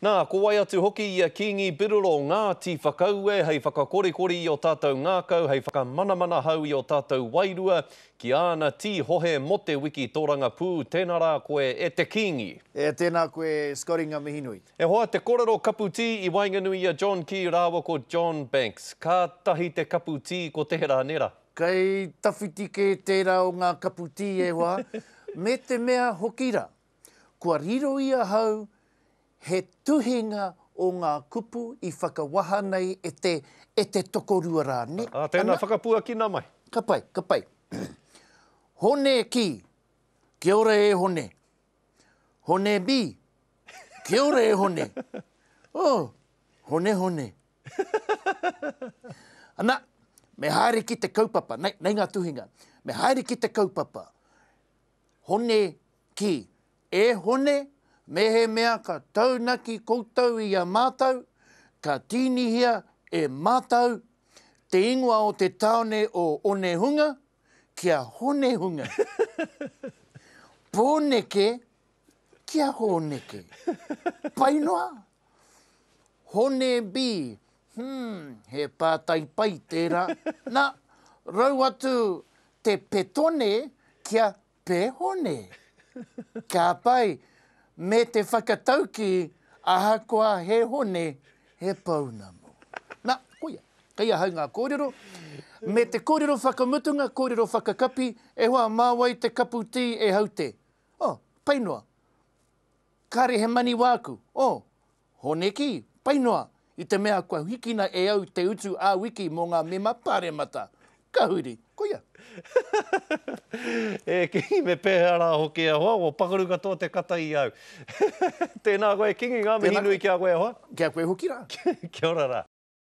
Nā, ko wai atu hoki i a Kingi Biroro ngā ti whakaue, hei whakakorikori i o tātou ngākau, hei whakamanamana hau i o tātou wairua, ki āna ti hohe mo te wiki tōranga pū, tēnā rā koe e te Kingi. E tēnā koe Scotty ngā mihinui. E hoa te korero kapu ti i wainganui a John Key rāua ko John Banks. Ka tahi te kapu ti ko tērā nera? Kei tawhiti ke tērā o ngā kapu ti e hoa, me te mea hokira. Kua riro ia hau, he tuhinga o ngā kupu i whakawaha nei e te tokorua rā. Tēnā whakapua ki nā mai. Ka pai. Hone ki, kia ora e hone. Hone bi, kia ora e hone. Oh, hone. Ana, me haere ki te kaupapa, nei ngā tuhinga. Me haere ki te kaupapa. Hone ki, e hone, me he mea ka taunaki koutou i a mātou, ka tīnihia e mātou, te ingoa o te taone o Onehunga, kia Honehunga. Pōneke, kia Honeke. Painoa. Hone bi, he pātai pai tērā. Nā, rau atu te petone kia pehone. Ka pai, me te whakatauki ahakoa he hone, he paunamo. Nā, koia, kei ahau ngā kōrero. Me te kōrero whakamutunga, kōrero whakakapi, e hoa māwai te kapu ti e haute. Oh, painoa. Kāre he mani wāku. Oh, hone ki, painoa. I te mea kua hikina e au te utu a wiki mō ngā mema pāremata. Ka huri, koia. E Kingi me pēhara hoki a hoa, o pakaru katoa te kata i au. Tēnā koe Kingi, ngā mihinui kia koe hoa. Kia koe hoki rā. Kia ora rā.